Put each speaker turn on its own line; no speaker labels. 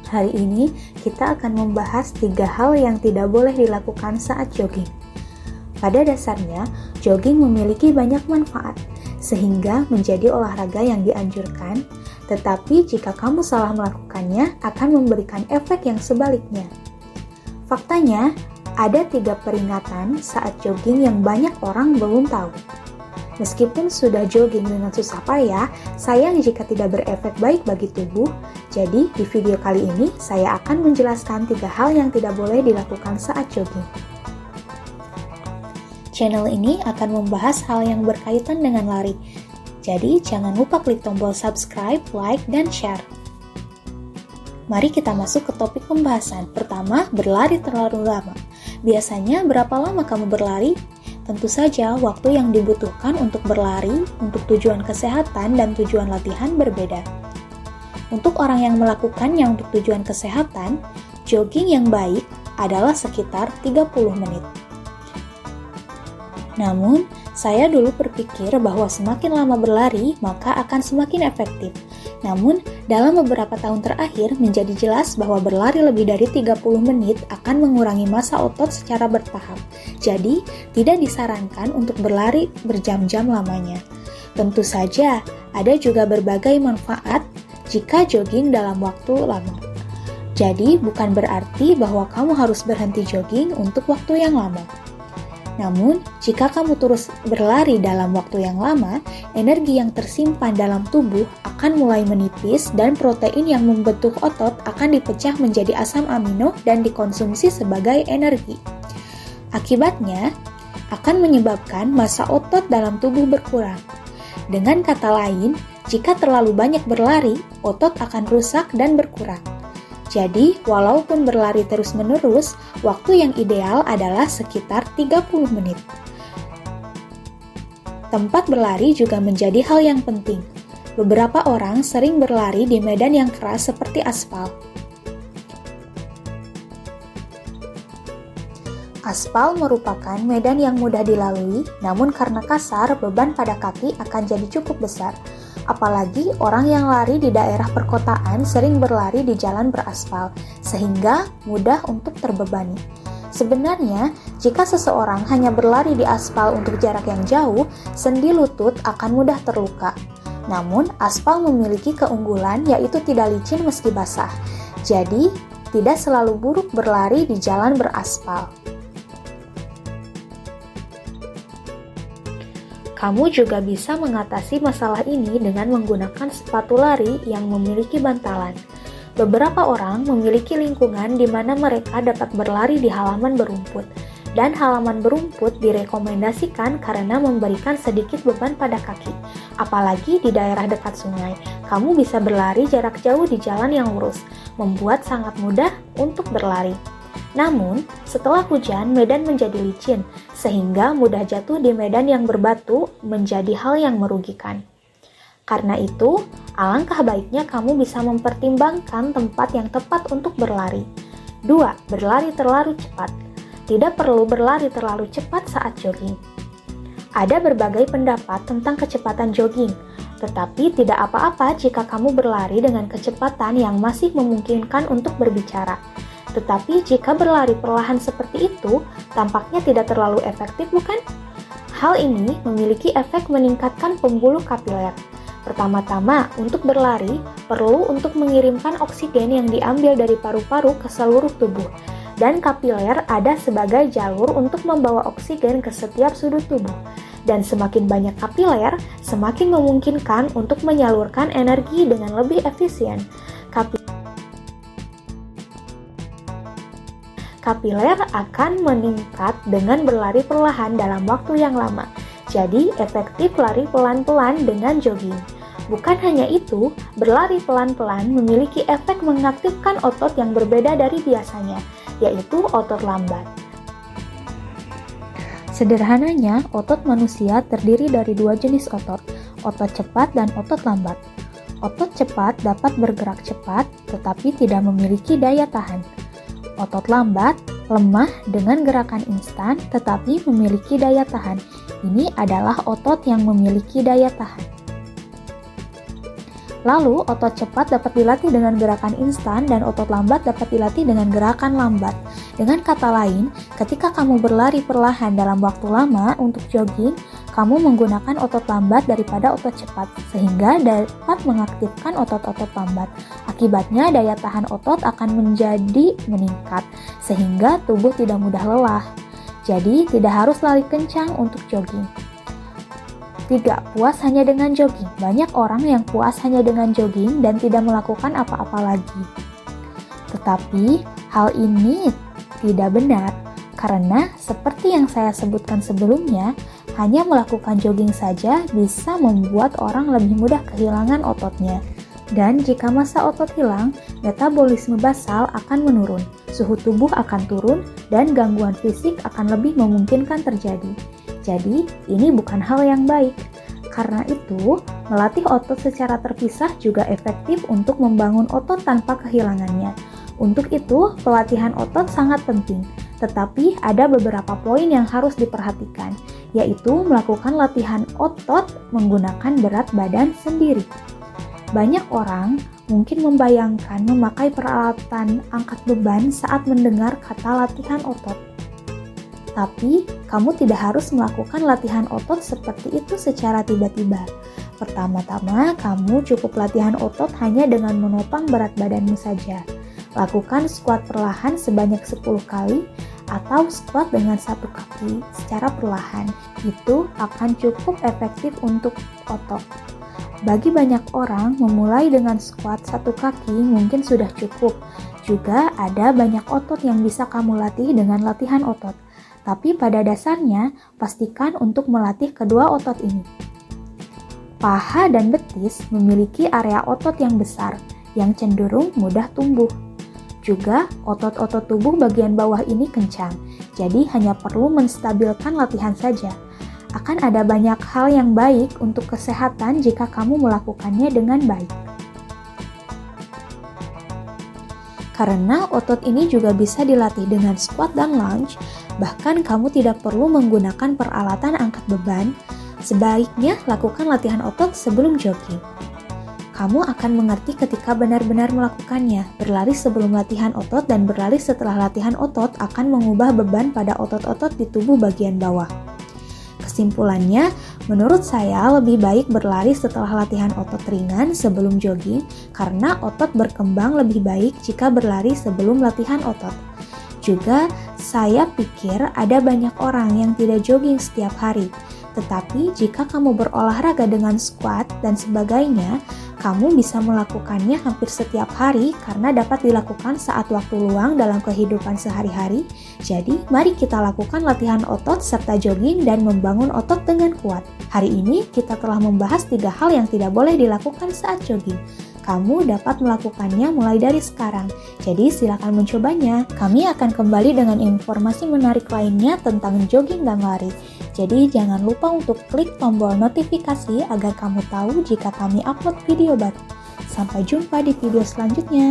Hari ini kita akan membahas 3 hal yang tidak boleh dilakukan saat jogging. Pada dasarnya, jogging memiliki banyak manfaat, sehingga menjadi olahraga yang dianjurkan, tetapi jika kamu salah melakukannya akan memberikan efek yang sebaliknya. Faktanya, ada 3 peringatan saat jogging yang banyak orang belum tahu. Meskipun sudah jogging dengan susah payah, sayang jika tidak berefek baik bagi tubuh. Jadi, di video kali ini saya akan menjelaskan 3 hal yang tidak boleh dilakukan saat jogging. Channel ini akan membahas hal yang berkaitan dengan lari. Jadi, jangan lupa klik tombol subscribe, like, dan share. Mari kita masuk ke topik pembahasan. Pertama, berlari terlalu lama. Biasanya berapa lama kamu berlari? Tentu saja, waktu yang dibutuhkan untuk berlari, untuk tujuan kesehatan dan tujuan latihan berbeda. Untuk orang yang melakukannya untuk tujuan kesehatan, jogging yang baik adalah sekitar 30 menit. Namun, saya dulu berpikir bahwa semakin lama berlari, maka akan semakin efektif. Namun, dalam beberapa tahun terakhir menjadi jelas bahwa berlari lebih dari 30 menit akan mengurangi massa otot secara bertahap. Jadi, tidak disarankan untuk berlari berjam-jam lamanya. Tentu saja, ada juga berbagai manfaat jika jogging dalam waktu lama. Jadi, bukan berarti bahwa kamu harus berhenti jogging untuk waktu yang lama. Namun, jika kamu terus berlari dalam waktu yang lama, energi yang tersimpan dalam tubuh akan mulai menipis dan protein yang membentuk otot akan dipecah menjadi asam amino dan dikonsumsi sebagai energi. Akibatnya, akan menyebabkan massa otot dalam tubuh berkurang. Dengan kata lain, jika terlalu banyak berlari, otot akan rusak dan berkurang. Jadi, walaupun berlari terus-menerus, waktu yang ideal adalah sekitar 30 menit. Tempat berlari juga menjadi hal yang penting. Beberapa orang sering berlari di medan yang keras seperti aspal. Aspal merupakan medan yang mudah dilalui, namun karena kasar, beban pada kaki akan jadi cukup besar. Apalagi orang yang lari di daerah perkotaan sering berlari di jalan beraspal, sehingga mudah untuk terbebani. Sebenarnya, jika seseorang hanya berlari di aspal untuk jarak yang jauh, sendi lutut akan mudah terluka. Namun, aspal memiliki keunggulan yaitu tidak licin meski basah. Jadi, tidak selalu buruk berlari di jalan beraspal. Kamu juga bisa mengatasi masalah ini dengan menggunakan sepatu lari yang memiliki bantalan. Beberapa orang memiliki lingkungan di mana mereka dapat berlari di halaman berumput, dan halaman berumput direkomendasikan karena memberikan sedikit beban pada kaki. Apalagi di daerah dekat sungai, kamu bisa berlari jarak jauh di jalan yang lurus, membuat sangat mudah untuk berlari. Namun, setelah hujan, medan menjadi licin, sehingga mudah jatuh di medan yang berbatu menjadi hal yang merugikan. Karena itu, alangkah baiknya kamu bisa mempertimbangkan tempat yang tepat untuk berlari. 2. Berlari terlalu cepat. Tidak perlu berlari terlalu cepat saat jogging. Ada berbagai pendapat tentang kecepatan jogging, tetapi tidak apa-apa jika kamu berlari dengan kecepatan yang masih memungkinkan untuk berbicara. Tetapi jika berlari perlahan seperti itu, tampaknya tidak terlalu efektif, bukan? Hal ini memiliki efek meningkatkan pembuluh kapiler. Pertama-tama, untuk berlari, perlu untuk mengirimkan oksigen yang diambil dari paru-paru ke seluruh tubuh. Dan kapiler ada sebagai jalur untuk membawa oksigen ke setiap sudut tubuh. Dan semakin banyak kapiler, semakin memungkinkan untuk menyalurkan energi dengan lebih efisien. Kapiler akan meningkat dengan berlari perlahan dalam waktu yang lama. Jadi, efektif lari pelan-pelan dengan jogging. Bukan hanya itu, berlari pelan-pelan memiliki efek mengaktifkan otot yang berbeda dari biasanya, yaitu otot lambat. Sederhananya, otot manusia terdiri dari 2 jenis otot cepat dan otot lambat. Otot cepat dapat bergerak cepat, tetapi tidak memiliki daya tahan. Otot lambat lemah dengan gerakan instan tetapi memiliki daya tahan. Ini adalah otot yang memiliki daya tahan. Lalu, otot cepat dapat dilatih dengan gerakan instan dan otot lambat dapat dilatih dengan gerakan lambat. Dengan kata lain, ketika kamu berlari perlahan dalam waktu lama untuk jogging, kamu menggunakan otot lambat daripada otot cepat, sehingga dapat mengaktifkan otot-otot lambat. Akibatnya, daya tahan otot akan menjadi meningkat, sehingga tubuh tidak mudah lelah. Jadi, tidak harus lari kencang untuk jogging. 3. Puas hanya dengan jogging. Banyak orang yang puas hanya dengan jogging dan tidak melakukan apa-apa lagi. Tetapi, hal ini tidak benar, karena seperti yang saya sebutkan sebelumnya, hanya melakukan jogging saja bisa membuat orang lebih mudah kehilangan ototnya. Dan jika massa otot hilang, metabolisme basal akan menurun, suhu tubuh akan turun, dan gangguan fisik akan lebih memungkinkan terjadi. Jadi, ini bukan hal yang baik. Karena itu, melatih otot secara terpisah juga efektif untuk membangun otot tanpa kehilangannya. Untuk itu, pelatihan otot sangat penting. Tetapi ada beberapa poin yang harus diperhatikan, yaitu melakukan latihan otot menggunakan berat badan sendiri. Banyak orang mungkin membayangkan memakai peralatan angkat beban saat mendengar kata latihan otot. Tapi, kamu tidak harus melakukan latihan otot seperti itu secara tiba-tiba. Pertama-tama, kamu cukup latihan otot hanya dengan menopang berat badanmu saja. Lakukan squat perlahan sebanyak 10 kali atau squat dengan satu kaki secara perlahan. Itu akan cukup efektif untuk otot. Bagi banyak orang, memulai dengan squat satu kaki mungkin sudah cukup. Juga ada banyak otot yang bisa kamu latih dengan latihan otot. Tapi pada dasarnya, pastikan untuk melatih kedua otot ini. Paha dan betis memiliki area otot yang besar, yang cenderung mudah tumbuh. Juga, otot-otot tubuh bagian bawah ini kencang, jadi hanya perlu menstabilkan latihan saja. Akan ada banyak hal yang baik untuk kesehatan jika kamu melakukannya dengan baik. Karena otot ini juga bisa dilatih dengan squat dan lunge, bahkan kamu tidak perlu menggunakan peralatan angkat beban. Sebaiknya lakukan latihan otot sebelum jogging. Kamu akan mengerti ketika benar-benar melakukannya. Berlari sebelum latihan otot dan berlari setelah latihan otot akan mengubah beban pada otot-otot di tubuh bagian bawah. Kesimpulannya, menurut saya lebih baik berlari setelah latihan otot ringan sebelum jogging karena otot berkembang lebih baik jika berlari sebelum latihan otot. Juga, saya pikir ada banyak orang yang tidak jogging setiap hari. Tetapi jika kamu berolahraga dengan squat dan sebagainya, kamu bisa melakukannya hampir setiap hari karena dapat dilakukan saat waktu luang dalam kehidupan sehari-hari. Jadi, mari kita lakukan latihan otot serta jogging dan membangun otot dengan kuat. Hari ini kita telah membahas 3 hal yang tidak boleh dilakukan saat jogging. Kamu dapat melakukannya mulai dari sekarang, jadi silakan mencobanya. Kami akan kembali dengan informasi menarik lainnya tentang jogging dan lari. Jadi jangan lupa untuk klik tombol notifikasi agar kamu tahu jika kami upload video baru. Sampai jumpa di video selanjutnya.